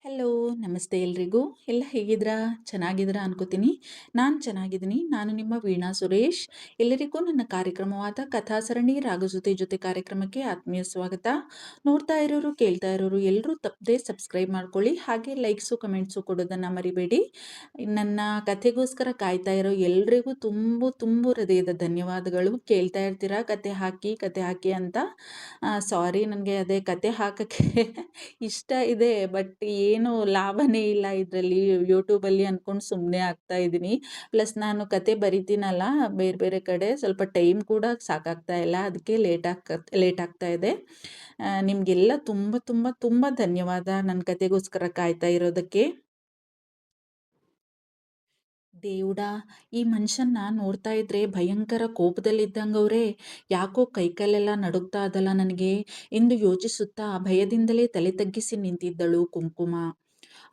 Hello, ನಮಸ್ತೆ ಎಲ್ರಿಗೂ. ಎಲ್ಲ ಹೇಗಿದ್ದೀರಾ? ಚೆನ್ನಾಗಿದ್ದೀರಾ ಅನ್ಕೋತೀನಿ. ನಾನು ಚೆನ್ನಾಗಿದ್ದೀನಿ. ನಾನು ನಿಮ್ಮ ವೀಣಾ ಸುರೇಶ್. ಎಲ್ಲರಿಗೂ ನನ್ನ ಕಾರ್ಯಕ್ರಮವಾದ ಕಥಾಸರಣಿ ರಾಗಜೊತೆ ಜೊತೆ ಕಾರ್ಯಕ್ರಮಕ್ಕೆ ಆತ್ಮೀಯ ಸ್ವಾಗತ. ನೋಡ್ತಾ ಇರೋರು, ಕೇಳ್ತಾ ಇರೋರು ಎಲ್ಲರೂ ತಪ್ಪದೆ ಸಬ್ಸ್ಕ್ರೈಬ್ ಮಾಡ್ಕೊಳ್ಳಿ. ಹಾಗೆ ಲೈಕ್ಸು, ಕಮೆಂಟ್ಸು ಕೊಡೋದನ್ನು ಮರಿಬೇಡಿ. ನನ್ನ ಕಥೆಗೋಸ್ಕರ ಕಾಯ್ತಾ ಇರೋ ಎಲ್ರಿಗೂ ತುಂಬು ಹೃದಯದ ಧನ್ಯವಾದಗಳು. ಕೇಳ್ತಾ ಇರ್ತೀರಾ ಕತೆ ಹಾಕಿ ಅಂತ. ಸಾರಿ, ನನಗೆ ಅದೇ ಕತೆ ಹಾಕೋಕ್ಕೆ ಇಷ್ಟ ಇದೆ, ಬಟ್ ಏನು ಲಾಭನೇ ಇಲ್ಲ ಇದರಲ್ಲಿ ಯೂಟ್ಯೂಬಲ್ಲಿ ಅಂದ್ಕೊಂಡು ಸುಮ್ಮನೆ ಆಗ್ತಾ ಇದ್ದೀನಿ. ಪ್ಲಸ್ ನಾನು ಕತೆ ಬರಿತೀನಲ್ಲ ಬೇರೆ ಬೇರೆ ಕಡೆ, ಸ್ವಲ್ಪ ಟೈಮ್ ಕೂಡ ಸಾಕಾಗ್ತಾ ಇಲ್ಲ, ಅದಕ್ಕೆ ಲೇಟ್ ಆಗ್ತಾ ಇದೆ. ನಿಮಗೆಲ್ಲ ತುಂಬ ತುಂಬ ತುಂಬ ಧನ್ಯವಾದ ನನ್ನ ಕತೆಗೋಸ್ಕರ ಕಾಯ್ತಾ ಇರೋದಕ್ಕೆ. ದೇವ್ಡಾ, ಈ ಮನುಷ್ಯನ್ನ ನೋಡ್ತಾ ಇದ್ರೆ ಭಯಂಕರ ಕೋಪದಲ್ಲಿದ್ದಂಗವ್ರೆ. ಯಾಕೋ ಕೈಕಾಲೆಲ್ಲ ನಡುಗ್ತಾ ಅದಲ್ಲ ನನಗೆ ಎಂದು ಯೋಚಿಸುತ್ತಾ ಭಯದಿಂದಲೇ ತಲೆ ತಗ್ಗಿಸಿ ನಿಂತಿದ್ದಳು ಕುಂಕುಮ.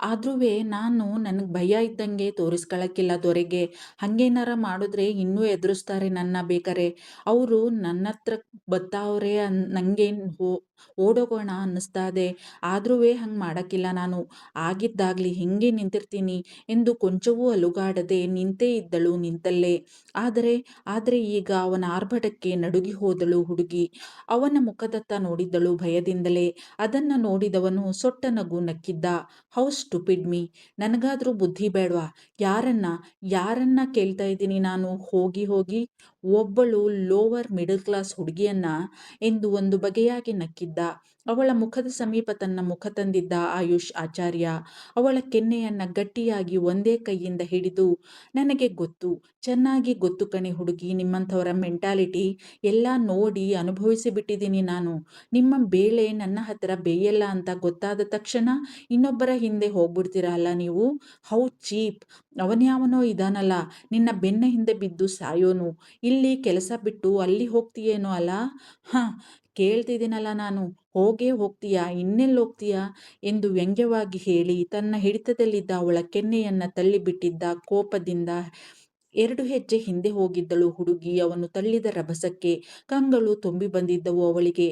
ಆದ್ರೂ ನಾನು ನನಗೆ ಭಯ ಇದ್ದಂಗೆ ತೋರಿಸ್ಕೊಳಕ್ಕಿಲ್ಲ ದೊರೆಗೆ. ಹಂಗೇನಾರ ಮಾಡಿದ್ರೆ ಇನ್ನೂ ಎದುರಿಸ್ತಾರೆ ನನ್ನ ಬೇಕಾರೆ. ಅವರು ನನ್ನ ಹತ್ರ ಬತ್ತಾವ್ರೆ ನಂಗೇನು ಓಡೋಗೋಣ ಅನ್ನಿಸ್ತಾದೆ. ಆದ್ರೂ ಹಂಗೆ ಮಾಡೋಕ್ಕಿಲ್ಲ ನಾನು. ಆಗಿದ್ದಾಗಲಿ ಹಿಂಗೆ ನಿಂತಿರ್ತೀನಿ ಎಂದು ಕೊಂಚವೂ ಅಲುಗಾಡದೆ ನಿಂತೇ ಇದ್ದಳು ನಿಂತಲ್ಲೇ. ಆದರೆ ಆದರೆ ಈಗ ಅವನ ಆರ್ಭಟಕ್ಕೆ ನಡುಗಿ ಹೋದಳು ಹುಡುಗಿ. ಅವನ ಮುಖದತ್ತ ನೋಡಿದ್ದಳು ಭಯದಿಂದಲೇ. ಅದನ್ನು ನೋಡಿದವನು ಸೊಟ್ಟ ನಗು ನಕ್ಕಿದ್ದ. How stupid me. ನನಗಾದ್ರೂ ಬುದ್ಧಿ ಬೇಡವಾ? ಯಾರನ್ನ ಕೇಳ್ತಾ ಇದ್ದೀನಿ ನಾನು? ಹೋಗಿ ಒಬ್ಬಳು ಲೋವರ್ ಮಿಡಲ್ ಕ್ಲಾಸ್ ಹುಡುಗಿಯನ್ನ ಎಂದು ಒಂದು ಬಗೆಯಾಗಿ ನಕ್ಕಿದ್ದ. ಅವಳ ಮುಖದ ಸಮೀಪ ತನ್ನ ಮುಖ ತಂದಿದ್ದ ಆಯುಷ್ ಆಚಾರ್ಯ ಅವಳ ಕೆನ್ನೆಯನ್ನ ಗಟ್ಟಿಯಾಗಿ ಒಂದೇ ಕೈಯಿಂದ ಹಿಡಿದು, ನನಗೆ ಗೊತ್ತು, ಚೆನ್ನಾಗಿ ಗೊತ್ತು ಕಣೆ ಹುಡುಗಿ, ನಿಮ್ಮಂಥವರ ಮೆಂಟಾಲಿಟಿ ಎಲ್ಲ ನೋಡಿ ಅನುಭವಿಸಿ ಬಿಟ್ಟಿದ್ದೀನಿ ನಾನು. ನಿಮ್ಮ ಬೇಳೆ ನನ್ನ ಹತ್ರ ಬೇಯಲ್ಲ ಅಂತ ಗೊತ್ತಾದ ತಕ್ಷಣ ಇನ್ನೊಬ್ಬರ ಹಿಂದೆ ಹೋಗ್ಬಿಡ್ತೀರಲ್ಲ ನೀವು. How cheap. ಅವನ್ಯಾವನೋ ಇದಾನಲ್ಲ ನಿನ್ನ ಬೆನ್ನ ಹಿಂದೆ ಬಿದ್ದು ಸಾಯೋನು. ಇಲ್ಲಿ ಕೆಲಸ ಬಿಟ್ಟು ಅಲ್ಲಿ ಹೋಗ್ತೀಯೇನೋ ಅಲ್ಲ. ಹಾಂ, ಕೇಳ್ತಿದ್ದೀನಲ್ಲ ನಾನು. ಹೋಗೇ ಹೋಗ್ತೀಯಾ? ಇನ್ನೆಲ್ಲಿ ಹೋಗ್ತೀಯಾ ಎಂದು ವ್ಯಂಗ್ಯವಾಗಿ ಹೇಳಿ ತನ್ನ ಹಿಡಿತದಲ್ಲಿದ್ದ ಅವಳ ಕೆನ್ನೆಯನ್ನ ತಳ್ಳಿಬಿಟ್ಟಿದ್ದ ಕೋಪದಿಂದ 2 ಹೆಜ್ಜೆ ಹಿಂದೆ ಹೋಗಿದ್ದಳು ಹುಡುಗಿ. ಅವನು ತಳ್ಳಿದ ರಭಸಕ್ಕೆ ಕಂಗಳು ತುಂಬಿ ಬಂದಿದ್ದವು ಅವಳಿಗೆ.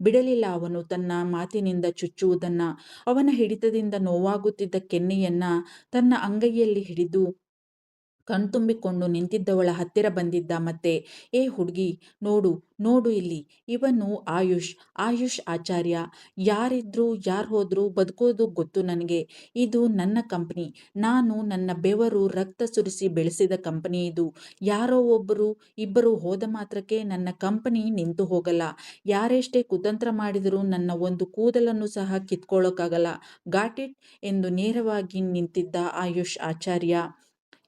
ಬಿಡಲಿಲ್ಲ ಅವನು ತನ್ನ ಮಾತಿನಿಂದ ಚುಚ್ಚುವುದನ್ನ. ಅವನ ಹಿಡಿತದಿಂದ ನೋವಾಗುತ್ತಿದ್ದ ಕೆನ್ನೆಯನ್ನ ತನ್ನ ಅಂಗೈಯಲ್ಲಿ ಹಿಡಿದು ಕಣ್ತುಂಬಿಕೊಂಡು ನಿಂತಿದ್ದವಳ ಹತ್ತಿರ ಬಂದಿದ್ದ ಮತ್ತೆ. ಏ ಹುಡುಗಿ, ನೋಡು ನೋಡು ಇಲ್ಲಿ, ಇವನು ಆಯುಷ್ ಆಚಾರ್ಯ. ಯಾರಿದ್ರು ಯಾರು ಹೋದ್ರು ಬದುಕೋದು ಗೊತ್ತು ನನಗೆ. ಇದು ನನ್ನ ಕಂಪನಿ. ನಾನು ನನ್ನ ಬೆವರು ರಕ್ತ ಸುರಿಸಿ ಬೆಳೆಸಿದ ಕಂಪನಿ ಇದು. ಯಾರೋ ಇಬ್ಬರು ಹೋದ ಮಾತ್ರಕ್ಕೆ ನನ್ನ ಕಂಪನಿ ನಿಂತು ಹೋಗಲ್ಲ. ಯಾರೆಷ್ಟೇ ಕುತಂತ್ರ ಮಾಡಿದರೂ ನನ್ನ ಒಂದು ಕೂದಲನ್ನು ಸಹ ಕಿತ್ಕೊಳ್ಳೋಕ್ಕಾಗಲ್ಲ. ಗಾಟ್ ಇಟ್ ಎಂದು ನೇರವಾಗಿ ನಿಂತಿದ್ದ ಆಯುಷ್ ಆಚಾರ್ಯ.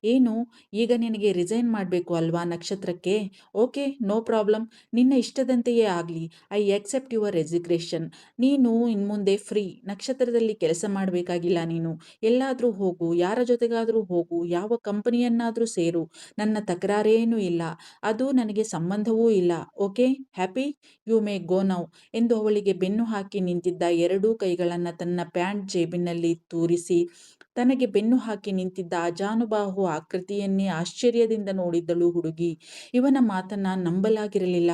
ಏನು, ಈಗ ನಿನಗೆ ರಿಸೈನ್ ಮಾಡಬೇಕು ಅಲ್ವಾ ನಕ್ಷತ್ರಕ್ಕೆ? Okay, no problem. ನಿನ್ನ ಇಷ್ಟದಂತೆಯೇ ಆಗಲಿ. I accept your resignation. ನೀನು ಇನ್ಮುಂದೆ ಫ್ರೀ. ನಕ್ಷತ್ರದಲ್ಲಿ ಕೆಲಸ ಮಾಡಬೇಕಾಗಿಲ್ಲ ನೀನು. ಎಲ್ಲಾದರೂ ಹೋಗು, ಯಾರ ಜೊತೆಗಾದರೂ ಹೋಗು, ಯಾವ ಕಂಪನಿಯನ್ನಾದರೂ ಸೇರು. ನನ್ನ ತಕರಾರೇನೂ ಇಲ್ಲ. ಅದು ನನಗೆ ಸಂಬಂಧವೂ ಇಲ್ಲ. Okay, happy? You may go now ಎಂದು ಅವಳಿಗೆ ಬೆನ್ನು ಹಾಕಿ ನಿಂತಿದ್ದ 2 ಕೈಗಳನ್ನು ತನ್ನ ಪ್ಯಾಂಟ್ ಜೇಬಿನಲ್ಲಿ ತೂರಿಸಿ ತನಗೆ ಬೆನ್ನು ಹಾಕಿ ನಿಂತಿದ್ದ ಅಜಾನುಬಾಹು ಆಕೃತಿಯನ್ನೇ ಆಶ್ಚರ್ಯದಿಂದ ನೋಡಿದ್ದಳು ಹುಡುಗಿ. ಇವನ ಮಾತನ್ನ ನಂಬಲಾಗಿರಲಿಲ್ಲ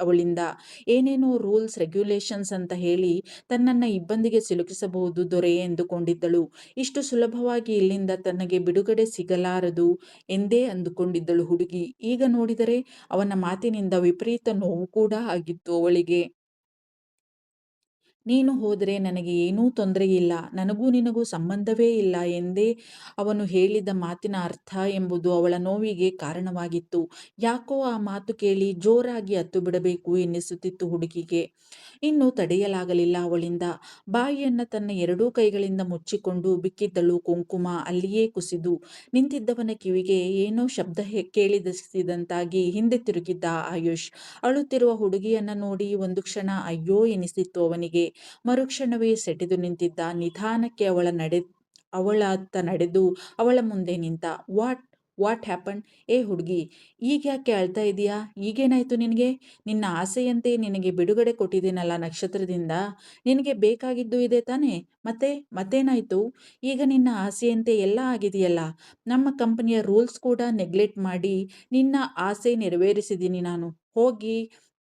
ಅವಳಿಂದ. ಏನೇನೋ ರೂಲ್ಸ್ ರೆಗ್ಯುಲೇಷನ್ಸ್ ಅಂತ ಹೇಳಿ ತನ್ನನ್ನ ಇಬ್ಬಂದಿಗೆ ಸಿಲುಕಿಸಬಹುದು ದೊರೆ ಎಂದುಕೊಂಡಿದ್ದಳು. ಇಷ್ಟು ಸುಲಭವಾಗಿ ಇಲ್ಲಿಂದ ತನಗೆ ಬಿಡುಗಡೆ ಸಿಗಲಾರದು ಎಂದೇ ಅಂದುಕೊಂಡಿದ್ದಳು ಹುಡುಗಿ. ಈಗ ನೋಡಿದರೆ ಅವನ ಮಾತಿನಿಂದ ವಿಪರೀತ ನೋವು ಕೂಡ ಆಗಿತ್ತು ಅವಳಿಗೆ. ನೀನು ಹೋದರೆ ನನಗೆ ಏನೂ ತೊಂದರೆಯಿಲ್ಲ, ನನಗೂ ನಿನಗೂ ಸಂಬಂಧವೇ ಇಲ್ಲ ಎಂದೇ ಅವನು ಹೇಳಿದ ಮಾತಿನ ಅರ್ಥ ಎಂಬುದು ಅವಳ ನೋವಿಗೆ ಕಾರಣವಾಗಿತ್ತು. ಯಾಕೋ ಆ ಮಾತು ಕೇಳಿ ಜೋರಾಗಿ ಅತ್ತು ಬಿಡಬೇಕು ಎನ್ನಿಸುತ್ತಿತ್ತು ಹುಡುಗಿಗೆ. ಇನ್ನು ತಡೆಯಲಾಗಲಿಲ್ಲ ಅವಳಿಂದ. ಬಾಯಿಯನ್ನು ತನ್ನ 2 ಕೈಗಳಿಂದ ಮುಚ್ಚಿಕೊಂಡು ಬಿಕ್ಕಿದ್ದಳು ಕುಂಕುಮ. ಅಲ್ಲಿಯೇ ಕುಸಿದು ನಿಂತಿದ್ದವನ ಕಿವಿಗೆ ಏನೋ ಶಬ್ದ ಕೇಳಿಸಿದಂತಾಗಿ ಹಿಂದೆ ತಿರುಗಿದ್ದ ಆಯುಷ್. ಅಳುತ್ತಿರುವ ಹುಡುಗಿಯನ್ನ ನೋಡಿ ಒಂದು ಕ್ಷಣ ಅಯ್ಯೋ ಎನಿಸಿತ್ತು ಅವನಿಗೆ. ಮರುಕ್ಷಣವೇ ಸೆಟೆದು ನಿಂತಿದ್ದ. ನಿಧಾನಕ್ಕೆ ಅವಳ ಅತ್ತ ನಡೆದು ಅವಳ ಮುಂದೆ ನಿಂತ. What happen? ಏ ಹುಡುಗಿ, ಈಗ್ಯಾಕೆ ಅಳ್ತಾ ಇದೀಯಾ? ಈಗೇನಾಯ್ತು ನಿನಗೆ? ನಿನ್ನ ಆಸೆಯಂತೆ ನಿನಗೆ ಬಿಡುಗಡೆ ಕೊಟ್ಟಿದ್ದೀನಲ್ಲ ನಕ್ಷತ್ರದಿಂದ. ನಿನಗೆ ಬೇಕಾಗಿದ್ದು ಇದೆ ತಾನೇ? ಮತ್ತೇನಾಯ್ತು? ಈಗ ನಿನ್ನ ಆಸೆಯಂತೆ ಎಲ್ಲ ಆಗಿದೆಯಲ್ಲ. ನಮ್ಮ ಕಂಪನಿಯ ರೂಲ್ಸ್ ಕೂಡ ನೆಗ್ಲೆಕ್ಟ್ ಮಾಡಿ ನಿನ್ನ ಆಸೆ ನೆರವೇರಿಸಿದ್ದೀನಿ ನಾನು. ಹೋಗಿ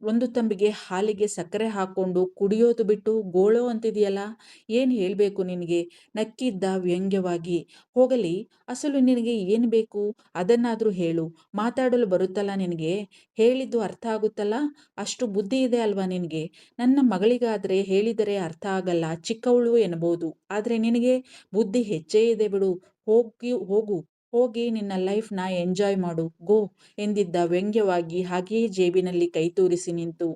ಒಂದು ತಂಬಿಗೆ ಹಾಲಿಗೆ ಸಕ್ಕರೆ ಹಾಕ್ಕೊಂಡು ಕುಡಿಯೋದು ಬಿಟ್ಟು ಗೋಳೋ ಅಂತಿದೆಯಲ್ಲ, ಏನು ಹೇಳಬೇಕು ನಿನಗೆ? ನಕ್ಕಿದ್ದ ವ್ಯಂಗ್ಯವಾಗಿ. ಹೋಗಲಿ, ಅಸಲು ನಿನಗೆ ಏನು ಬೇಕು? ಅದನ್ನಾದರೂ ಹೇಳು. ಮಾತಾಡಲು ಬರುತ್ತಲ್ಲ ನಿನಗೆ? ಹೇಳಿದ್ದು ಅರ್ಥ ಆಗುತ್ತಲ್ಲ? ಅಷ್ಟು ಬುದ್ಧಿ ಇದೆ ಅಲ್ವಾ ನಿನಗೆ? ನನ್ನ ಮಗಳಿಗಾದರೆ ಹೇಳಿದರೆ ಅರ್ಥ ಆಗಲ್ಲ, ಚಿಕ್ಕವಳು ಎನ್ನಬಹುದು. ಆದರೆ ನಿನಗೆ ಬುದ್ಧಿ ಹೆಚ್ಚೇ ಇದೆ ಬಿಡು. ಹೋಗು, ಹೋಗಿ ನಿನ್ನ ಲೈಫ್‌ನ ಎಂಜಾಯ್ ಮಾಡು. ಗೋ ಎಂದಿದ್ದ ವ್ಯಂಗ್ಯವಾಗಿ. ಹಾಗೆಯೇ ಜೇಬಿನಲ್ಲಿ ಕೈ ತೂರಿಸಿ ನಿಂತು.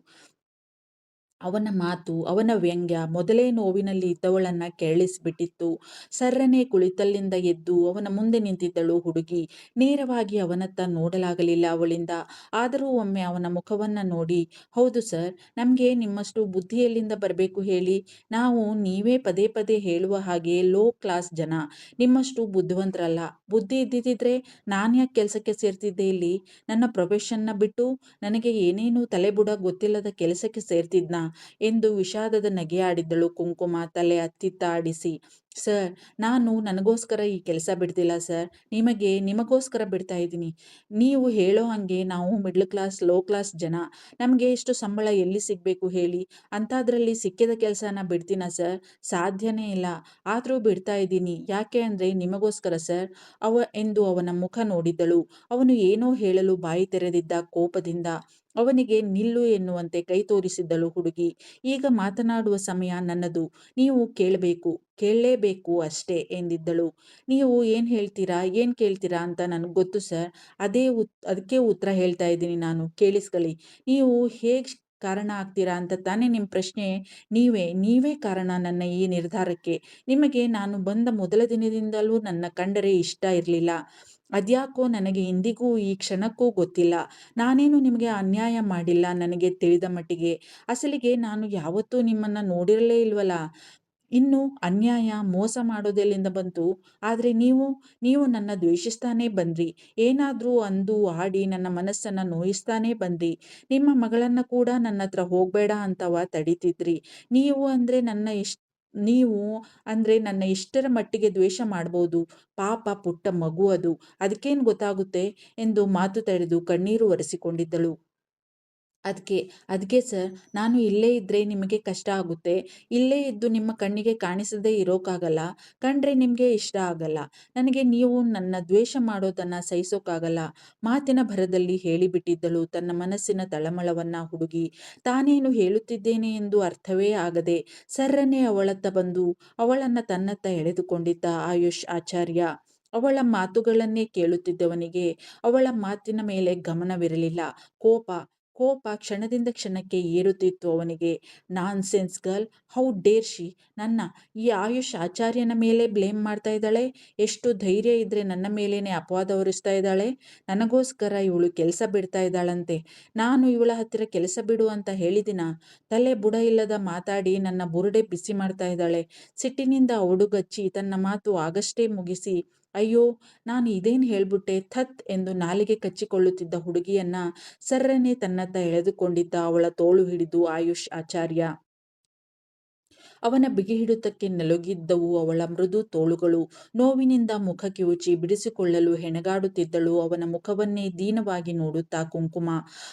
ಅವನ ಮಾತು, ಅವನ ವ್ಯಂಗ್ಯ ಮೊದಲೇ ನೋವಿನಲ್ಲಿ ಇದ್ದವಳನ್ನ ಕೆರಳಿಸಿಬಿಟ್ಟಿತ್ತು. ಸರ್ರನೆ ಕುಳಿತಲ್ಲಿಂದ ಎದ್ದು ಅವನ ಮುಂದೆ ನಿಂತಿದ್ದಳು ಹುಡುಗಿ. ನೇರವಾಗಿ ಅವನತ್ತ ನೋಡಲಾಗಲಿಲ್ಲ ಅವಳಿಂದ. ಆದರೂ ಒಮ್ಮೆ ಅವನ ಮುಖವನ್ನ ನೋಡಿ, ಹೌದು ಸರ್, ನಮಗೆ ನಿಮ್ಮಷ್ಟು ಬುದ್ಧಿ ಎಲ್ಲಿಂದ ಬರಬೇಕು ಹೇಳಿ? ನಾವು ನೀವೇ ಪದೇ ಪದೇ ಹೇಳುವ ಹಾಗೆ ಲೋ ಕ್ಲಾಸ್ ಜನ. ನಿಮ್ಮಷ್ಟು ಬುದ್ಧಿವಂತರಲ್ಲ. ಬುದ್ಧಿ ಇದ್ದಿದ್ದಿದ್ರೆ ನಾನ್ಯಾಕೆ ಕೆಲಸಕ್ಕೆ ಸೇರ್ತಿದ್ದೆ ಇಲ್ಲಿ? ನನ್ನ ಪ್ರೊಫೆಷನ್ನ ಬಿಟ್ಟು ನನಗೆ ಏನೇನು ತಲೆಬುಡ ಗೊತ್ತಿಲ್ಲದ ಕೆಲಸಕ್ಕೆ ಸೇರ್ತಿದ್ನಾ ಎಂದು ವಿಷಾದದ ನಗೆಯಾಡಿದ್ದಳು ಕುಂಕುಮ ತಲೆ ಅತ್ತಿತ್ತ ಆಡಿಸಿ. ಸರ್, ನಾನು ನನಗೋಸ್ಕರ ಈ ಕೆಲಸ ಬಿಡ್ತಿಲ್ಲ ಸರ್, ನಿಮಗೋಸ್ಕರ ಬಿಡ್ತಾ ಇದ್ದೀನಿ. ನೀವು ಹೇಳೋ ಹಾಗೆ ನಾವು ಮಿಡ್ಲ್ ಕ್ಲಾಸ್ ಲೋ ಕ್ಲಾಸ್ ಜನ. ನಮಗೆ ಇಷ್ಟು ಸಂಬಳ ಎಲ್ಲಿ ಸಿಗಬೇಕು ಹೇಳಿ? ಅಂಥದ್ರಲ್ಲಿ ಸಿಕ್ಕಿದ ಕೆಲಸನ ಬಿಡ್ತೀನ ಸರ್? ಸಾಧ್ಯನೇ ಇಲ್ಲ. ಆದರೂ ಬಿಡ್ತಾ ಇದ್ದೀನಿ. ಯಾಕೆ ಅಂದರೆ ನಿಮಗೋಸ್ಕರ ಸರ್ ಎಂದು ಅವನ ಮುಖ ನೋಡಿದಳು. ಅವನು ಏನೋ ಹೇಳಲು ಬಾಯಿ ತೆರೆದಿದ್ದ ಕೋಪದಿಂದ. ಅವನಿಗೆ ನಿಲ್ಲು ಎನ್ನುವಂತೆ ಕೈ ತೋರಿಸಿದ್ದಳು ಹುಡುಗಿ. ಈಗ ಮಾತನಾಡುವ ಸಮಯ ನನ್ನದು. ನೀವು ಕೇಳಲೇಬೇಕು ಅಷ್ಟೇ ಎಂದಿದ್ದಳು. ನೀವು ಏನು ಕೇಳ್ತೀರಾ ಅಂತ ನನಗೆ ಗೊತ್ತು ಸರ್. ಅದಕ್ಕೆ ಉತ್ತರ ಹೇಳ್ತಾ ಇದ್ದೀನಿ ನಾನು, ಕೇಳಿಸ್ಕೊಳ್ಳಿ. ನೀವು ಹೇಗೆ ಕಾರಣ ಆಗ್ತೀರಾ ಅಂತ ತಾನೇ ನಿಮ್ಮ ಪ್ರಶ್ನೆ. ನೀವೇ ಕಾರಣ ನನ್ನ ಈ ನಿರ್ಧಾರಕ್ಕೆ. ನಿಮಗೆ ನಾನು ಬಂದ ಮೊದಲ ದಿನದಿಂದಲೂ ನನ್ನ ಕಂಡರೆ ಇಷ್ಟ ಇರಲಿಲ್ಲ. ಅದ್ಯಾಕೋ ನನಗೆ ಇಂದಿಗೂ ಈ ಕ್ಷಣಕ್ಕೂ ಗೊತ್ತಿಲ್ಲ. ನಾನೇನು ನಿಮಗೆ ಅನ್ಯಾಯ ಮಾಡಿಲ್ಲ ನನಗೆ ತಿಳಿದ ಮಟ್ಟಿಗೆ. ಅಸಲಿಗೆ ನಾನು ಯಾವತ್ತೂ ನಿಮ್ಮನ್ನ ನೋಡಿರಲೇ ಇಲ್ವಲ್ಲ. ಇನ್ನು ಅನ್ಯಾಯ, ಮೋಸ ಮಾಡೋದೆಲ್ಲಿಂದ ಬಂತು? ಆದರೆ ನೀವು ನನ್ನ ದ್ವೇಷಿಸ್ತಾನೇ ಬಂದ್ರಿ. ಏನಾದರೂ ಅಂದು ಆಡಿ ನನ್ನ ಮನಸ್ಸನ್ನು ನೋಯಿಸ್ತಾನೇ ಬಂದ್ರಿ. ನಿಮ್ಮ ಮಗಳನ್ನ ಕೂಡ ನನ್ನ ಹತ್ರ ಹೋಗಬೇಡ ಅಂತವ ತಡೀತಿದ್ರಿ. ನೀವು ಅಂದರೆ ನನ್ನ ಎಷ್ಟರ ಮಟ್ಟಿಗೆ ದ್ವೇಷ ಮಾಡ್ಬೋದು? ಪಾಪ ಪುಟ್ಟ ಮಗು ಅದು, ಅದಕ್ಕೇನು ಗೊತ್ತಾಗುತ್ತೆ ಎಂದು ಮಾತು ತಡೆದು ಕಣ್ಣೀರು ಒರೆಸಿಕೊಂಡಿದ್ದಳು. ಅದಕ್ಕೆ ಸರ್, ನಾನು ಇಲ್ಲೇ ಇದ್ದರೆ ನಿಮಗೆ ಕಷ್ಟ ಆಗುತ್ತೆ. ಇಲ್ಲೇ ಇದ್ದು ನಿಮ್ಮ ಕಣ್ಣಿಗೆ ಕಾಣಿಸದೇ ಇರೋಕ್ಕಾಗಲ್ಲ. ಕಂಡ್ರೆ ನಿಮಗೆ ಇಷ್ಟ ಆಗಲ್ಲ. ನನಗೆ ನೀವು ನನ್ನ ದ್ವೇಷ ಮಾಡೋದನ್ನು ಸಹಿಸೋಕ್ಕಾಗಲ್ಲ. ಮಾತಿನ ಭರದಲ್ಲಿ ಹೇಳಿಬಿಟ್ಟಿದ್ದಳು ತನ್ನ ಮನಸ್ಸಿನ ತಳಮಳವನ್ನ ಹುಡುಗಿ. ತಾನೇನು ಹೇಳುತ್ತಿದ್ದೇನೆ ಎಂದು ಅರ್ಥವೇ ಆಗದೆ ಸರ್ರನೆ ಅವಳತ್ತ ಬಂದು ಅವಳನ್ನು ತನ್ನತ್ತ ಎಳೆದುಕೊಂಡಿದ್ದ ಆಯುಷ್ ಆಚಾರ್ಯ. ಅವಳ ಮಾತುಗಳನ್ನೇ ಕೇಳುತ್ತಿದ್ದವನಿಗೆ ಅವಳ ಮಾತಿನ ಮೇಲೆ ಗಮನವಿರಲಿಲ್ಲ. ಕೋಪ ಕೋಪ ಕ್ಷಣದಿಂದ ಕ್ಷಣಕ್ಕೆ ಏರುತ್ತಿತ್ತು ಅವನಿಗೆ. Nonsense girl, how dare she ನನ್ನ ಈ ಆಯುಷ್ ಆಚಾರ್ಯನ ಮೇಲೆ ಬ್ಲೇಮ್ ಮಾಡ್ತಾ ಇದ್ದಾಳೆ? ಎಷ್ಟು ಧೈರ್ಯ ಇದ್ರೆ ನನ್ನ ಮೇಲೇನೆ ಅಪವಾದ ಹೊರಿಸ್ತಾ ಇದ್ದಾಳೆ? ನನಗೋಸ್ಕರ ಇವಳು ಕೆಲಸ ಬಿಡ್ತಾ ಇದ್ದಾಳಂತೆ. ನಾನು ಇವಳ ಹತ್ತಿರ ಕೆಲಸ ಬಿಡು ಅಂತ ಹೇಳಿದಿನ? ತಲೆ ಬುಡ ಇಲ್ಲದ ಮಾತಾಡಿ ನನ್ನ ಬುರುಡೆ ಬಿಸಿ ಮಾಡ್ತಾ ಇದ್ದಾಳೆ. ಸಿಟ್ಟಿನಿಂದ ಒಡುಗಚ್ಚಿ ತನ್ನ ಮಾತು ಆಗಷ್ಟೇ ಮುಗಿಸಿ, ಅಯ್ಯೋ, ನಾನು ಇದೇನು ಹೇಳ್ಬಿಟ್ಟೆ ಥತ್ ಎಂದು ನಾಲಿಗೆ ಕಚ್ಚಿಕೊಳ್ಳುತ್ತಿದ್ದ ಹುಡುಗಿಯನ್ನ ಸರ್ರನೆ ತನ್ನತ್ತ ಎಳೆದುಕೊಂಡಿದ್ದ ಅವಳ ತೋಳು ಹಿಡಿದು ಆಯುಷ್ ಆಚಾರ್ಯ. ಅವನ ಬಿಗಿಹಿಡಿತಕ್ಕೆ ನಲುಗಿದ್ದವು ಅವಳ ಮೃದು ತೋಳುಗಳು. ನೋವಿನಿಂದ ಮುಖ ಕಿವುಚಿ ಬಿಡಿಸಿಕೊಳ್ಳಲು ಹೆಣಗಾಡುತ್ತಿದ್ದಳು ಅವನ ಮುಖವನ್ನೇ ದೀನವಾಗಿ ನೋಡುತ್ತಾ ಕುಂಕುಮ.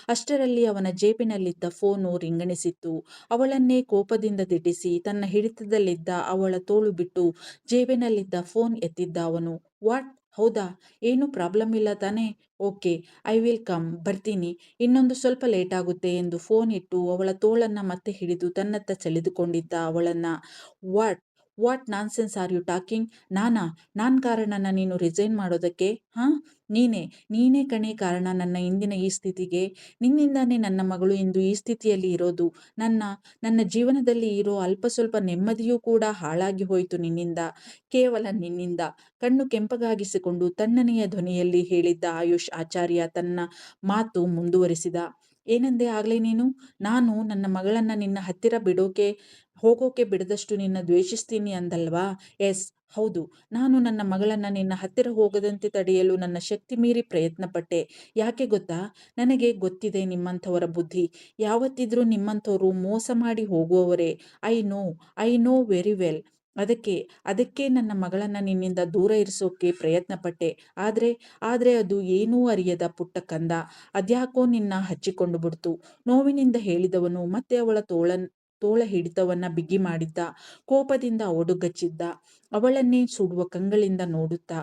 ಅಷ್ಟರಲ್ಲಿ ಅವನ ಜೇಬಿನಲ್ಲಿದ್ದ ಫೋನು ರಿಂಗಣಿಸಿತ್ತು. ಅವಳನ್ನೇ ಕೋಪದಿಂದ ದಿಟ್ಟಿಸಿ ತನ್ನ ಹಿಡಿತದಲ್ಲಿದ್ದ ಅವಳ ತೋಳು ಬಿಟ್ಟು ಜೇಬಿನಲ್ಲಿದ್ದ ಫೋನ್ ಎತ್ತಿದ್ದ ಅವನು. ವಾಟ್? ಹೌದಾ? ಏನು ಪ್ರಾಬ್ಲಮ್ ಇಲ್ಲ ತಾನೇ? ಓಕೆ, ಐ ವಿಲ್ ಕಮ್, ಬರ್ತೀನಿ. ಇನ್ನೊಂದು ಸ್ವಲ್ಪ ಲೇಟ್ ಆಗುತ್ತೆ ಎಂದು ಫೋನ್ ಇಟ್ಟು ಅವಳ ತೋಳನ್ನ ಮತ್ತೆ ಹಿಡಿದು ತನ್ನತ್ತ ಸೆಳೆದುಕೊಂಡಿದ್ದ ಅವಳನ್ನ. What what nonsense are you talking? ನಾನ್ ಕಾರಣನ ನೀನು ರಿಸೈನ್ ಮಾಡೋದಕ್ಕೆ? ಹಾಂ, ನೀನೇ ಕಣೆ ಕಾರಣ ನನ್ನ ಇಂದಿನ ಈ ಸ್ಥಿತಿಗೆ. ನಿನ್ನಿಂದಾನೇ ನನ್ನ ಮಗಳು ಇಂದು ಈ ಸ್ಥಿತಿಯಲ್ಲಿ ಇರೋದು. ನನ್ನ ಜೀವನದಲ್ಲಿ ಇರೋ ಅಲ್ಪ ಸ್ವಲ್ಪ ನೆಮ್ಮದಿಯೂ ಕೂಡ ಹಾಳಾಗಿ ಹೋಯಿತು ನಿನ್ನಿಂದ, ಕೇವಲ ನಿನ್ನಿಂದ. ಕಣ್ಣು ಕೆಂಪಗಾಗಿಸಿಕೊಂಡು ತಣ್ಣನೆಯ ಧ್ವನಿಯಲ್ಲಿ ಹೇಳಿದ್ದ ಆಯುಷ್ ಆಚಾರ್ಯ ತನ್ನ ಮಾತು ಮುಂದುವರಿಸಿದ. ಏನಂದೆ ಆಗ್ಲೇ ನೀನು? ನಾನು ನನ್ನ ಮಗಳನ್ನ ನಿನ್ನ ಹತ್ತಿರ ಹೋಗೋಕೆ ಬಿಡದಷ್ಟು ನಿನ್ನ ದ್ವೇಷಿಸ್ತೀನಿ ಅಂದಲ್ವಾ? ಎಸ್, ಹೌದು. ನಾನು ನನ್ನ ಮಗಳನ್ನ ನಿನ್ನ ಹತ್ತಿರ ಹೋಗದಂತೆ ತಡೆಯಲು ನನ್ನ ಶಕ್ತಿ ಮೀರಿ ಪ್ರಯತ್ನ ಪಟ್ಟೆ. ಯಾಕೆ ಗೊತ್ತಾ? ನನಗೆ ಗೊತ್ತಿದೆ ನಿಮ್ಮಂಥವರ ಬುದ್ಧಿ. ಯಾವತ್ತಿದ್ರೂ ನಿಮ್ಮಂಥವ್ರು ಮೋಸ ಮಾಡಿ ಹೋಗುವವರೇ. I know very well. ಅದಕ್ಕೆ ಅದಕ್ಕೆ ನನ್ನ ಮಗಳನ್ನ ನಿನ್ನಿಂದ ದೂರ ಇರಿಸೋಕೆ ಪ್ರಯತ್ನಪಟ್ಟೆ. ಆದ್ರೆ ಆದ್ರೆ ಅದು ಏನೂ ಅರಿಯದ ಪುಟ್ಟ ಕಂದ. ಅದ್ಯಾಕೋ ನಿನ್ನ ಹಚ್ಚಿಕೊಂಡು ಬಿಡ್ತು. ನೋವಿನಿಂದ ಹೇಳಿದವನು ಮತ್ತೆ ಅವಳ ತೋಳ ಹಿಡಿತವನ್ನ ಬಿಗಿ ಮಾಡಿದ್ದ. ಕೋಪದಿಂದ ಒಡುಗಚ್ಚಿದ್ದ. ಅವಳನ್ನೇ ಸುಡುವ ಕಂಗಳಿಂದ ನೋಡುತ್ತಾ,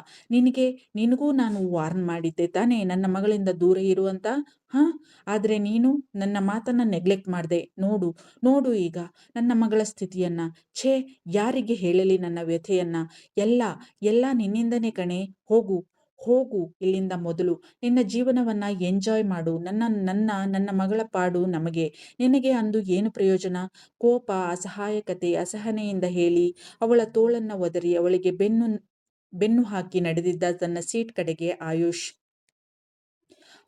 ನಿನಗೂ ನಾನು ವಾರ್ನ್ ಮಾಡಿದ್ದೆ ತಾನೇ ನನ್ನ ಮಗಳಿಂದ ದೂರ ಇರು ಅಂತ. ಹ ಆದ್ರೆ ನೀನು ನನ್ನ ಮಾತನ್ನ ನೆಗ್ಲೆಕ್ಟ್ ಮಾಡ್ದೆ. ನೋಡು ನೋಡು ಈಗ ನನ್ನ ಮಗಳ ಸ್ಥಿತಿಯನ್ನ. ಛೇ, ಯಾರಿಗೆ ಹೇಳಲಿ ನನ್ನ ವ್ಯಥೆಯನ್ನ. ಎಲ್ಲ ಎಲ್ಲ ನಿನ್ನಿಂದನೇ ಕಣೆ. ಹೋಗು ಹೋಗು ಇಲ್ಲಿಂದ ಮೊದಲು. ನಿನ್ನ ಜೀವನವನ್ನ ಎಂಜಾಯ್ ಮಾಡು. ನನ್ನ ಮಗಳ ಪಾಡು ನಮಗೆ. ನಿನಗೆ ಅಂದು ಏನು ಪ್ರಯೋಜನ? ಕೋಪ, ಅಸಹಾಯಕತೆ, ಅಸಹನೆಯಿಂದ ಹೇಳಿ ಅವಳ ತೋಳನ್ನ ಒದರಿ ಅವಳಿಗೆ ಬೆನ್ನು ಹಾಕಿ ನಡೆದಿದ್ದ ತನ್ನ ಸೀಟ್ ಕಡೆಗೆ ಆಯುಷ್.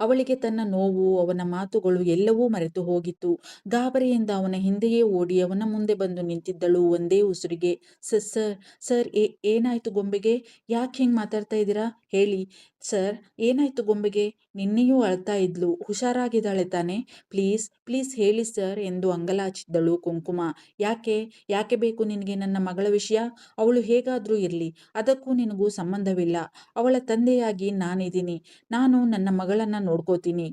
ಅವಳಿಗೆ ತನ್ನ ನೋವು, ಅವನ ಮಾತುಗಳು ಎಲ್ಲವೂ ಮರೆತು ಹೋಗಿತ್ತು. ಗಾಬರಿಯಿಂದ ಅವನ ಹಿಂದೆಯೇ ಓಡಿ ಅವನ ಮುಂದೆ ಬಂದು ನಿಂತಿದ್ದಳು ಒಂದೇ ಉಸಿರಿಗೆ. ಸರ್ ಸರ್ ಏನಾಯ್ತು ಗೊಂಬೆಗೆ? ಯಾಕೆ ಹಿಂಗೆ ಮಾತಾಡ್ತಾ ಇದ್ದೀರಾ? ಹೇಳಿ ಸರ್, ಏನಾಯ್ತು ಗೊಂಬೆಗೆ? ನಿನ್ನೆಯೂ ಅಳ್ತಾ ಇದ್ಲು. ಹುಷಾರಾಗಿದ್ದಾಳೆ ತಾನೆ? ಪ್ಲೀಸ್ ಪ್ಲೀಸ್ ಹೇಳಿ ಸರ್ ಎಂದು ಅಂಗಲಾಚಿದ್ದಳು ಕುಂಕುಮ. ಯಾಕೆ ಯಾಕೆ ಬೇಕು ನಿನಗೆ ನನ್ನ ಮಗಳ ವಿಷಯ? ಅವಳು ಹೇಗಾದ್ರೂ ಇರಲಿ, ಅದಕ್ಕೂ ನಿನಗೂ ಸಂಬಂಧವಿಲ್ಲ. ಅವಳ ತಂದೆಯಾಗಿ ನಾನಿದ್ದೀನಿ. ನಾನು ನನ್ನ ಮಗಳನ್ನ ನೋಡ್ಕೋತೀನಿ.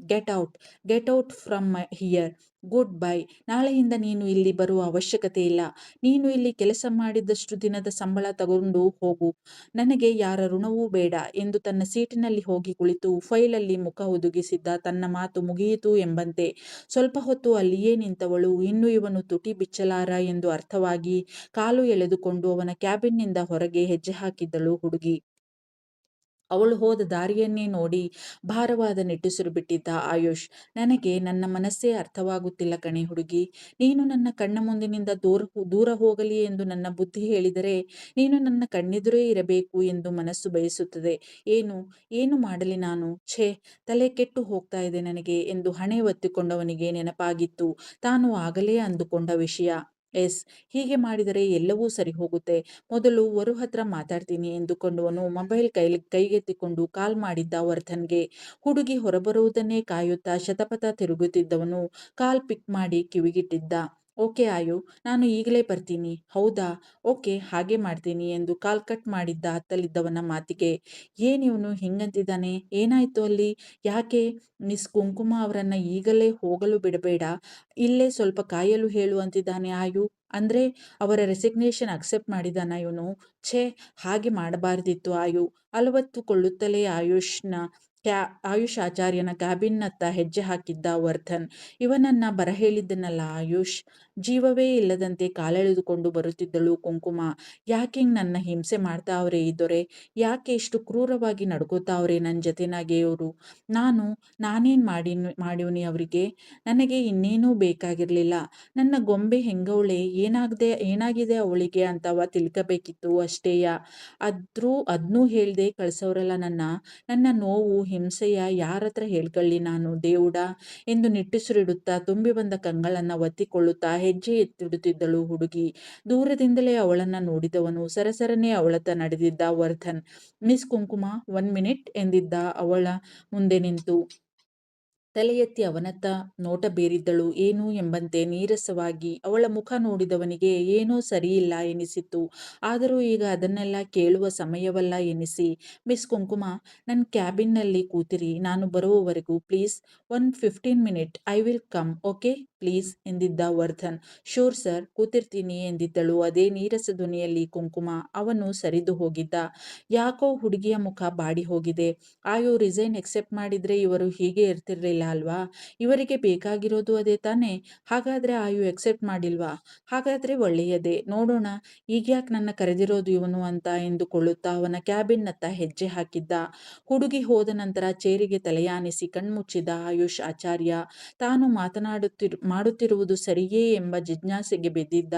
Get out from here. Good bye. ನಾಳೆಯಿಂದ ನೀನು ಇಲ್ಲಿ ಬರುವ ಅವಶ್ಯಕತೆ ಇಲ್ಲ. ನೀನು ಇಲ್ಲಿ ಕೆಲಸ ಮಾಡಿದಷ್ಟು ದಿನದ ಸಂಬಳ ತಗೊಂಡು ಹೋಗು. ನನಗೆ ಯಾರ ಋಣವೂ ಬೇಡ ಎಂದು ತನ್ನ ಸೀಟಿನಲ್ಲಿ ಹೋಗಿ ಕುಳಿತು ಫೈಲಲ್ಲಿ ಮುಖ ಹುದುಗಿಸಿದ್ದ. ತನ್ನ ಮಾತು ಮುಗಿಯಿತು ಎಂಬಂತೆ ಸ್ವಲ್ಪ ಹೊತ್ತು ಅಲ್ಲಿಯೇ ನಿಂತವಳು. ಇನ್ನು ಇವನು ತುಟಿ ಬಿಚ್ಚಲಾರ ಎಂದು ಅರ್ಥವಾಗಿ ಕಾಲು ಎಳೆದುಕೊಂಡು ಅವನ ಕ್ಯಾಬಿನ್ನಿಂದ ಹೊರಗೆ ಹೆಜ್ಜೆ ಹಾಕಿದ್ದಳು ಹುಡುಗಿ. ಅವಳು ಹೋದ ದಾರಿಯನ್ನೇ ನೋಡಿ ಭಾರವಾದ ನಿಟ್ಟುಸಿರು ಬಿಟ್ಟಿದ್ದ ಆಯುಷ್. ನನಗೆ ನನ್ನ ಮನಸ್ಸೇ ಅರ್ಥವಾಗುತ್ತಿಲ್ಲ ಕಣೆ ಹುಡುಗಿ. ನೀನು ನನ್ನ ಕಣ್ಣ ಮುಂದಿನಿಂದ ದೂರ ಹೋಗಲಿ ಎಂದು ನನ್ನ ಬುದ್ಧಿ ಹೇಳಿದರೆ, ನೀನು ನನ್ನ ಕಣ್ಣೆದುರೇ ಇರಬೇಕು ಎಂದು ಮನಸ್ಸು ಬಯಸುತ್ತದೆ. ಏನು ಏನು ಮಾಡಲಿ ನಾನು? ಛೇ, ತಲೆ ಕೆಟ್ಟು ಹೋಗ್ತಾ ಇದೆ ನನಗೆ ಎಂದು ಹಣೆ ಒತ್ತಿಕೊಂಡವನಿಗೆ ನೆನಪಾಗಿತ್ತು ತಾನು ಆಗಲೇ ಅಂದುಕೊಂಡ ವಿಷಯ. ಎಸ್, ಹೀಗೆ ಮಾಡಿದರೆ ಎಲ್ಲವೂ ಸರಿ ಹೋಗುತ್ತೆ. ಮೊದಲು ವರು ಹತ್ರ ಮಾತಾಡ್ತೀನಿ ಎಂದುಕೊಂಡವನು ಮೊಬೈಲ್ ಕೈಗೆತ್ತಿಕೊಂಡು ಕಾಲ್ ಮಾಡಿದ್ದ ವರ್ಧನ್ಗೆ. ಹುಡುಗಿ ಹೊರಬರುವುದನ್ನೇ ಕಾಯುತ್ತಾ ಶತಪಥ ತಿರುಗುತ್ತಿದ್ದವನು ಕಾಲ್ ಪಿಕ್ ಮಾಡಿ ಕಿವಿಗಿಟ್ಟಿದ್ದ. ಓಕೆ ಆಯು, ನಾನು ಈಗಲೇ ಬರ್ತೀನಿ. ಹೌದಾ, ಓಕೆ, ಹಾಗೆ ಮಾಡ್ತೀನಿ ಎಂದು ಕಾಲ್ ಕಟ್ ಮಾಡಿದ್ದ ಅತ್ತಲಿದ್ದವನ ಮಾತಿಗೆ. ಏನಿವನು ಹಿಂಗಂತಿದ್ದಾನೆ? ಏನಾಯ್ತು ಅಲ್ಲಿ? ಯಾಕೆ ಮಿಸ್ ಕುಂಕುಮ ಅವರನ್ನ ಈಗಲೇ ಹೋಗಲು ಬಿಡಬೇಡ, ಇಲ್ಲೇ ಸ್ವಲ್ಪ ಕಾಯಲು ಹೇಳು ಅಂತಿದ್ದಾನೆ ಆಯು. ಅಂದ್ರೆ ಅವರ ರೆಸಿಗ್ನೇಷನ್ ಅಕ್ಸೆಪ್ಟ್ ಮಾಡಿದಾನ ಇವನು? ಛೇ, ಹಾಗೆ ಮಾಡಬಾರ್ದಿತ್ತು ಆಯು. ಅಲವತ್ತುಕೊಳ್ಳುತ್ತಲೇ ಆಯುಷ್ ಆಚಾರ್ಯನ ಕ್ಯಾಬಿನ್ನತ್ತ ಹೆಜ್ಜೆ ಹಾಕಿದ್ದ ವರ್ಧನ್. ಇವನನ್ನ ಬರಹೇಳಿದ್ದನಲ್ಲ ಆಯುಷ್. ಜೀವವೇ ಇಲ್ಲದಂತೆ ಕಾಲೆಳೆದುಕೊಂಡು ಬರುತ್ತಿದ್ದಳು ಕುಂಕುಮ. ಯಾಕಿಂಗ್ ನನ್ನ ಹಿಂಸೆ ಮಾಡ್ತಾವ್ರೆ ಈ ದೊರೆ? ಯಾಕೆ ಇಷ್ಟು ಕ್ರೂರವಾಗಿ ನಡ್ಕೋತಾವ್ರೆ ನನ್ನ ಜೊತೆನಾಗೆ ಇವರು? ನಾನೇನ್ ಮಾಡಿವ್ನಿ ಅವರಿಗೆ? ನನಗೆ ಇನ್ನೇನೂ ಬೇಕಾಗಿರ್ಲಿಲ್ಲ. ನನ್ನ ಗೊಂಬೆ ಹೆಂಗವಳೆ, ಏನಾಗಿದೆ ಅವಳಿಗೆ ಅಂತವ ತಿಳ್ಕಬೇಕಿತ್ತು ಅಷ್ಟೇಯ. ಅದ್ನೂ ಹೇಳ್ದೆ ಕಳ್ಸವ್ರಲ್ಲ ನನ್ನ ನೋವು ಹಿಂಸೆಯ ಯಾರತ್ರ ಹೇಳ್ಕೊಳ್ಳಿ ನಾನು ದೇವುಡ ಎಂದು ನಿಟ್ಟುಸಿರಿಡುತ್ತಾ ತುಂಬಿ ಬಂದ ಕಂಗಳನ್ನ ಒತ್ತಿಕೊಳ್ಳುತ್ತಾ ಹೆಜ್ಜೆ ಎತ್ತಿಡುತ್ತಿದ್ದಳು ಹುಡುಗಿ. ದೂರದಿಂದಲೇ ಅವಳನ್ನ ನೋಡಿದವನು ಸರಸರನೆ ಅವಳತ್ತ ನಡೆದಿದ್ದ ವರ್ಧನ್. ಮಿಸ್ ಕುಂಕುಮ, 1 ಮಿನಿಟ್ ಎಂದಿದ್ದ ಅವಳ ಮುಂದೆ ನಿಂತು. ತಲೆ ಎತ್ತಿ ಅವನತ್ತ ನೋಟ ಬೀರಿದ್ದಳು. ಏನು ಎಂಬಂತೆ ನೀರಸವಾಗಿ. ಅವಳ ಮುಖ ನೋಡಿದವನಿಗೆ ಏನೋ ಸರಿಯಿಲ್ಲ ಎನಿಸಿತ್ತು. ಆದರೂ ಈಗ ಅದನ್ನೆಲ್ಲ ಕೇಳುವ ಸಮಯವಲ್ಲ ಎನಿಸಿ, ಮಿಸ್ ಕುಂಕುಮ, ನನ್ನ ಕ್ಯಾಬಿನ್ನಲ್ಲಿ ಕೂತಿರಿ ನಾನು ಬರುವವರೆಗೂ please. 15 minute, I will come, okay please ಎಂದಿದ್ದ ವರ್ಧನ್. ಶೂರ್ ಸರ್, ಕೂತಿರ್ತೀನಿ ಎಂದಿದ್ದಳು ಅದೇ ನೀರಸ ಧ್ವನಿಯಲ್ಲಿ ಕುಂಕುಮ. ಅವನು ಸರಿದು ಹೋಗಿದ್ದ. ಯಾಕೋ ಹುಡುಗಿಯ ಮುಖ ಬಾಡಿ ಹೋಗಿದೆ. ಆಯು ರಿಸೈನ್ ಎಕ್ಸೆಪ್ಟ್ ಮಾಡಿದ್ರೆ ಇವರು ಹೀಗೆ ಇರ್ತಿರ್ಲಿಲ್ಲ ಅಲ್ವಾ? ಇವರಿಗೆ ಬೇಕಾಗಿರೋದು ಅದೇ ತಾನೇ? ಹಾಗಾದ್ರೆ ಆಯು ಎಕ್ಸೆಪ್ಟ್ ಮಾಡಿಲ್ವಾ? ಹಾಗಾದ್ರೆ ಒಳ್ಳೆಯದೇ, ನೋಡೋಣ ಈಗ್ಯಾಕೆ ನನ್ನ ಕರೆದಿರೋದು ಇವನು ಅಂತ ಎಂದುಕೊಳ್ಳುತ್ತಾ ಅವನ ಕ್ಯಾಬಿನ್ನತ್ತ ಹೆಜ್ಜೆ ಹಾಕಿದ್ದ. ಹುಡುಗಿ ಹೋದ ನಂತರ ಚೇರಿಗೆ ತಲೆಯಾನಿಸಿ ಕಣ್ಮುಚ್ಚಿದ ಆಯುಷ್ ಆಚಾರ್ಯ. ತಾನು ಮಾಡುತ್ತಿರುವುದು ಸರಿಯೇ ಎಂಬ ಜಿಜ್ಞಾಸೆಗೆ ಬಿದ್ದಿದ್ದ.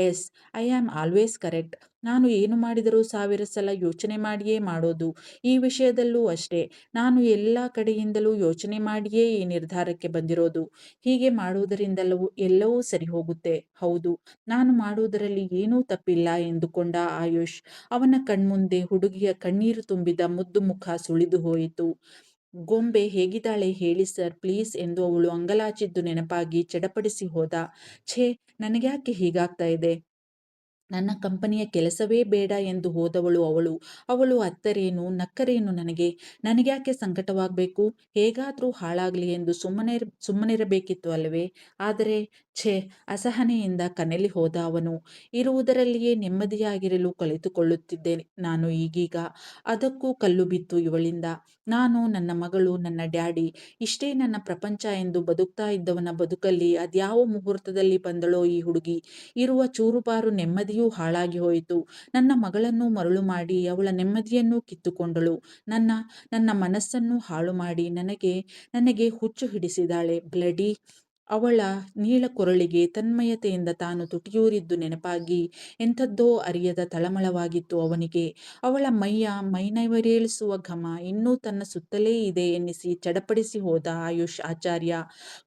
Yes, I am always correct. ನಾನು ಏನು ಮಾಡಿದರೂ 1000 ಸಲ ಯೋಚನೆ ಮಾಡಿಯೇ ಮಾಡೋದು. ಈ ವಿಷಯದಲ್ಲೂ ಅಷ್ಟೇ. ನಾನು ಎಲ್ಲ ಕಡೆಯಿಂದಲೂ ಯೋಚನೆ ಮಾಡಿಯೇ ಈ ನಿರ್ಧಾರಕ್ಕೆ ಬಂದಿರೋದು. ಹೀಗೆ ಮಾಡುವುದರಿಂದಲೂ ಎಲ್ಲವೂ ಸರಿ ಹೋಗುತ್ತೆ. ಹೌದು, ನಾನು ಮಾಡುವುದರಲ್ಲಿ ಏನೂ ತಪ್ಪಿಲ್ಲ ಎಂದುಕೊಂಡ ಆಯುಷ್. ಅವನ ಕಣ್ಮುಂದೆ ಹುಡುಗಿಯ ಕಣ್ಣೀರು ತುಂಬಿದ ಮುದ್ದು ಮುಖ ಸುಳಿದು ಹೋಯಿತು. ಗೊಂಬೆ ಹೇಗಿದ್ದಾಳೆ ಹೇಳಿ ಸರ್ ಪ್ಲೀಸ್ ಎಂದು ಅವಳು ಅಂಗಲಾಚಿದ್ದು ನೆನಪಾಗಿ ಚಡಪಡಿಸಿ ಹೋದ. ಛೇ, ನನಗ್ಯಾಕೆ ಹೀಗಾಗ್ತಾ ಇದೆ? ನನ್ನ ಕಂಪನಿಯ ಕೆಲಸವೇ ಬೇಡ ಎಂದು ಹೋದವಳು ಅವಳು. ಅವಳು ಅತ್ತರೇನು ನಕ್ಕರೇನು ನನಗೆ? ನನಗ್ಯಾಕೆ ಸಂಕಟವಾಗಬೇಕು? ಹೇಗಾದರೂ ಹಾಳಾಗಲಿ ಎಂದು ಸುಮ್ಮನಿರಬೇಕಿತ್ತು ಅಲ್ಲವೇ? ಆದರೆ ಛೇ, ಅಸಹನೆಯಿಂದ ಕನೆಲಿ ಹೋದ ಅವನು. ಇರುವುದರಲ್ಲಿಯೇ ನೆಮ್ಮದಿಯಾಗಿರಲು ಕಲಿತುಕೊಳ್ಳುತ್ತಿದ್ದೆ ನಾನು ಈಗೀಗ. ಅದಕ್ಕೂ ಕಲ್ಲು ಬಿತ್ತು ಇವಳಿಂದ. ನಾನು, ನನ್ನ ಮಗಳು, ನನ್ನ ಡ್ಯಾಡಿ ಇಷ್ಟೇ ನನ್ನ ಪ್ರಪಂಚ ಎಂದು ಬದುಕ್ತಾ ಇದ್ದವನ ಬದುಕಲ್ಲಿ ಅದ್ಯಾವ ಮುಹೂರ್ತದಲ್ಲಿ ಬಂದಳೋ ಈ ಹುಡುಗಿ. ಇರುವ ಚೂರುಪಾರು ನೆಮ್ಮದಿಯೂ ಹಾಳಾಗಿ ಹೋಯಿತು. ನನ್ನ ಮಗಳನ್ನು ಮರಳು ಮಾಡಿ ಅವಳ ನೆಮ್ಮದಿಯನ್ನೂ ಕಿತ್ತುಕೊಂಡಳು. ನನ್ನ ನನ್ನ ಮನಸ್ಸನ್ನು ಹಾಳು ಮಾಡಿ ನನಗೆ ಹುಚ್ಚು ಹಿಡಿಸಿದಾಳೆ. ಬ್ಲಡಿ! ಅವಳ ನೀಳ ಕೊರಳಿಗೆ ತನ್ಮಯತೆಯಿಂದ ತಾನು ತುಟಿಯೂರಿದ್ದು ನೆನಪಾಗಿ ಎಂಥದ್ದೋ ಅರಿಯದ ತಳಮಳವಾಗಿತ್ತು ಅವನಿಗೆ. ಅವಳ ಮೈನವಿರೇಳಿಸುವ ಘಮ ಇನ್ನೂ ತನ್ನ ಸುತ್ತಲೇ ಇದೆ ಎನ್ನಿಸಿ ಚಡಪಡಿಸಿ ಹೋದ ಆಯುಷ್ ಆಚಾರ್ಯ.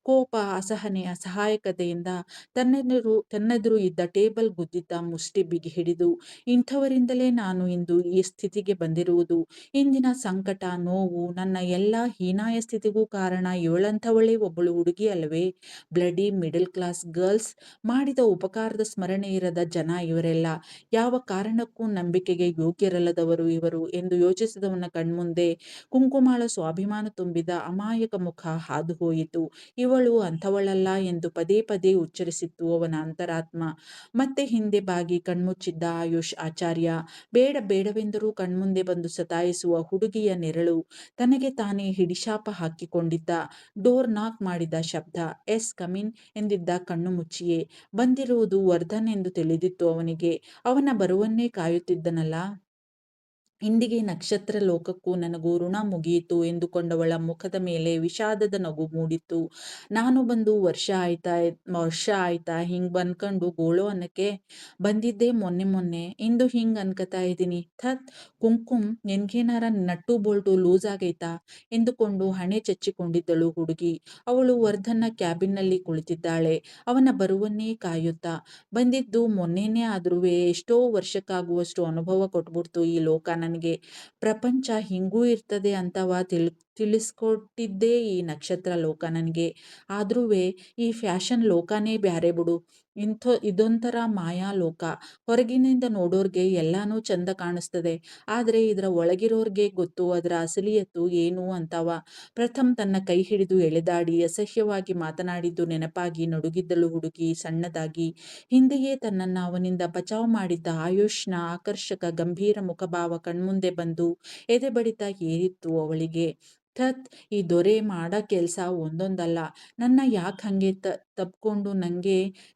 ಕೋಪ, ಅಸಹನೆ, ಅಸಹಾಯಕತೆಯಿಂದ ತನ್ನೆದುರು ಇದ್ದ ಟೇಬಲ್ ಗುದ್ದಿದ್ದ ಮುಷ್ಟಿ ಬಿಗಿ ಹಿಡಿದು, ಇಂಥವರಿಂದಲೇ ನಾನು ಇಂದು ಈ ಸ್ಥಿತಿಗೆ ಬಂದಿರುವುದು. ಇಂದಿನ ಸಂಕಟ, ನೋವು, ನನ್ನ ಎಲ್ಲ ಹೀನಾಯ ಸ್ಥಿತಿಗೂ ಕಾರಣ ಇವಳಂಥವಳೇ ಒಬ್ಬಳು ಹುಡುಗಿ ಅಲ್ಲವೇ? Bloody middle class girls! ಮಾಡಿದ ಉಪಕಾರದ ಸ್ಮರಣೆ ಇರದ ಜನ ಇವರೆಲ್ಲ. ಯಾವ ಕಾರಣಕ್ಕೂ ನಂಬಿಕೆಗೆ ಯೋಗ್ಯರಲ್ಲದವರು ಇವರು ಎಂದು ಯೋಚಿಸಿದವನ ಕಣ್ಮುಂದೆ ಕುಂಕುಮಾಳ ಸ್ವಾಭಿಮಾನ ತುಂಬಿದ ಅಮಾಯಕ ಮುಖ ಹಾದು ಹೋಯಿತು. ಇವಳು ಅಂಥವಳಲ್ಲ ಎಂದು ಪದೇ ಪದೇ ಉಚ್ಚರಿಸಿತ್ತು ಅವನ ಅಂತರಾತ್ಮ. ಮತ್ತೆ ಹಿಂದೆ ಬಾಗಿ ಕಣ್ಮುಚ್ಚಿದ್ದ ಆಯುಷ್ ಆಚಾರ್ಯ. ಬೇಡವೆಂದರೂ ಕಣ್ಮುಂದೆ ಬಂದು ಸತಾಯಿಸುವ ಹುಡುಗಿಯ ನೆರಳು. ತನಗೆ ತಾನೇ ಹಿಡಿಶಾಪ ಹಾಕಿಕೊಂಡಿದ್ದ. ಡೋರ್ ನಾಕ್ ಮಾಡಿದ ಶಬ್ದ. ಎಸ್ ಕಮಿನ್ ಎಂದಿದ್ದ ಕಣ್ಣು ಮುಚ್ಚಿಯೇ. ಬಂದಿರುವುದು ವರ್ಧನ್ ಎಂದು ತಿಳಿದಿತ್ತು ಅವನಿಗೆ. ಅವನ ಬರುವನ್ನೇ ಕಾಯುತ್ತಿದ್ದನಲ್ಲ. ಇಂದಿಗೆ ನಕ್ಷತ್ರ ಲೋಕಕ್ಕೂ ನನಗೂ ಋಣ ಮುಗಿಯಿತು ಎಂದುಕೊಂಡವಳ ಮುಖದ ಮೇಲೆ ವಿಷಾದದ ನಗು ಮೂಡಿತ್ತು. ನಾನು ಬಂದು ವರ್ಷ ಆಯ್ತಾ ಹಿಂಗ್ ಅನ್ಕೊಂಡು ಗೋಳೋ ಅನ್ನಕ್ಕೆ? ಬಂದಿದ್ದೆ ಮೊನ್ನೆ, ಇಂದು ಹಿಂಗ್ ಅನ್ಕತಾ ಇದ್ದೀನಿ. ಥತ್ ಕುಂಕುಮ್, ನಿನ್ಗೇನಾರ ನಟ್ಟು ಬೋಲ್ಟು ಲೂಸ್ ಆಗೈತಾ ಎಂದುಕೊಂಡು ಹಣೆ ಚಚ್ಚಿಕೊಂಡಿದ್ದಳು ಹುಡುಗಿ. ಅವಳು ವರ್ಧನ್ನ ಕ್ಯಾಬಿನ್ನಲ್ಲಿ ಕುಳಿತಿದ್ದಾಳೆ, ಅವನ ಬರುವನ್ನೇ ಕಾಯುತ್ತಾ. ಬಂದಿದ್ದು ಮೊನ್ನೆನೇ ಆದ್ರೂವೆ ಎಷ್ಟೋ ವರ್ಷಕ್ಕಾಗುವಷ್ಟು ಅನುಭವ ಕೊಟ್ಬಿಡ್ತು ಈ ಲೋಕ ನನಗೆ. ಪ್ರಪಂಚ ಹಿಂಗೂ ಇರ್ತದೆ ಅಂತವ ತಿಳಿಸ್ಕೊಟ್ಟಿದ್ದೇ ಈ ನಕ್ಷತ್ರ ಲೋಕ ನನಗೆ. ಆದ್ರೂವೆ ಈ ಫ್ಯಾಷನ್ ಲೋಕನೇ ಬ್ಯಾರೆ ಬಿಡು. ಇದೊಂಥರ ಮಾಯಾ ಲೋಕ. ಹೊರಗಿನಿಂದ ನೋಡೋರ್ಗೆ ಎಲ್ಲಾನು ಚಂದ ಕಾಣಿಸ್ತದೆ, ಆದ್ರೆ ಇದರ ಒಳಗಿರೋರ್ಗೆ ಗೊತ್ತು ಅದರ ಅಸಲಿಯತ್ತು ಏನು ಅಂತವ. ಪ್ರಥಮ್ ತನ್ನ ಕೈ ಹಿಡಿದು ಎಳೆದಾಡಿ ಅಸಹ್ಯವಾಗಿ ಮಾತನಾಡಿದ್ದು ನೆನಪಾಗಿ ನಡುಗಿದ್ದಳು ಹುಡುಗಿ ಸಣ್ಣದಾಗಿ. ಹಿಂದೆಯೇ ತನ್ನನ್ನ ಅವನಿಂದ ಬಚಾವ್ ಮಾಡಿದ್ದ ಆಯುಷ್ನ ಆಕರ್ಷಕ ಗಂಭೀರ ಮುಖಭಾವ ಕಣ್ಮುಂದೆ ಬಂದು ಎದೆ ಬಡಿತ ಏರಿತ್ತು ಅವಳಿಗೆ. ಥತ್, ಈ ದೊರೆ ಮಾಡ ಕೆಲ್ಸ ಒಂದೊಂದಲ್ಲ. ನನ್ನ ಯಾಕೆ ಹಂಗೆ ತಪ್ಕೊಂಡು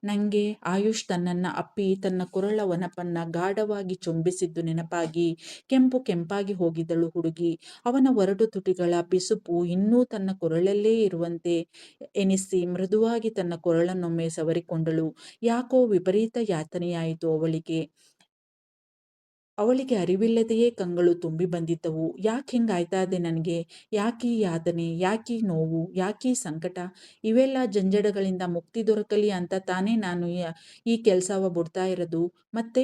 ನಂಗೆ ಆಯುಷ್ ತನ್ನನ್ನ ಅಪ್ಪಿ ತನ್ನ ಕೊರಳ ವನಪನ್ನ ಗಾಢವಾಗಿ ಚುಂಬಿಸಿದ್ದು ನೆನಪಾಗಿ ಕೆಂಪಾಗಿ ಹೋಗಿದ್ದಳು ಹುಡುಗಿ. ಅವನ ಒರಟು ತುಟಿಗಳ ಬಿಸುಪು ಇನ್ನೂ ತನ್ನ ಕೊರಳಲ್ಲೇ ಇರುವಂತೆ ಎನಿಸಿ ಮೃದುವಾಗಿ ತನ್ನ ಕೊರಳನ್ನೊಮ್ಮೆ ಸವರಿಕೊಂಡಳು. ಯಾಕೋ ವಿಪರೀತ ಯಾತನೆಯಾಯಿತು ಅವಳಿಗೆ ಅರಿವಿಲ್ಲದೆಯೇ ಕಂಗಳು ತುಂಬಿ ಬಂದಿದ್ದವು. ಯಾಕೆ ಹಿಂಗಾಯ್ತಾದೆ ನನಗೆ? ಯಾಕೀ ಯಾತನೆ, ಯಾಕೀ ನೋವು, ಯಾಕೀ ಸಂಕಟ? ಇವೆಲ್ಲ ಜಂಜಡಗಳಿಂದ ಮುಕ್ತಿ ದೊರಕಲಿ ಅಂತ ತಾನೇ ನಾನು ಈ ಕೆಲಸವ ಬಿಡ್ತಾ ಇರೋದು. ಮತ್ತೆ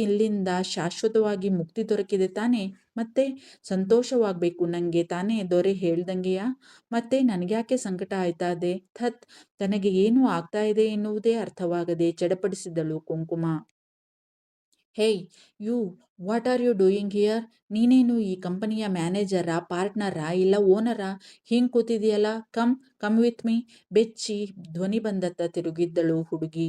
ಇಲ್ಲಿಂದ ಶಾಶ್ವತವಾಗಿ ಮುಕ್ತಿ ದೊರಕಿದೆ ತಾನೇ? ಮತ್ತೆ ಸಂತೋಷವಾಗಬೇಕು ನಂಗೆ ತಾನೇ ದೊರೆ ಹೇಳ್ದಂಗೆಯ? ಮತ್ತೆ ನನಗ್ಯಾಕೆ ಸಂಕಟ ಆಯ್ತಾದೆ? ಥತ್, ತನಗೆ ಏನು ಆಗ್ತಾ ಇದೆ ಎನ್ನುವುದೇ ಅರ್ಥವಾಗದೆ ಚಡಪಡಿಸಿದಳು Kumkuma. Hey you, what are you doing here? ನೀನೇನು ಈ ಕಂಪನಿಯ ಮ್ಯಾನೇಜರಾ, ಪಾರ್ಟ್ನರಾ, ಇಲ್ಲ ಓನರಾ? ಹಿಂಗ್ ಕೂತಿದೆಯಲ್ಲ. Come with me. ಬೆಚ್ಚಿ ಧ್ವನಿ ಬಂದತ್ತ ತಿರುಗಿದ್ದಳು ಹುಡುಗಿ.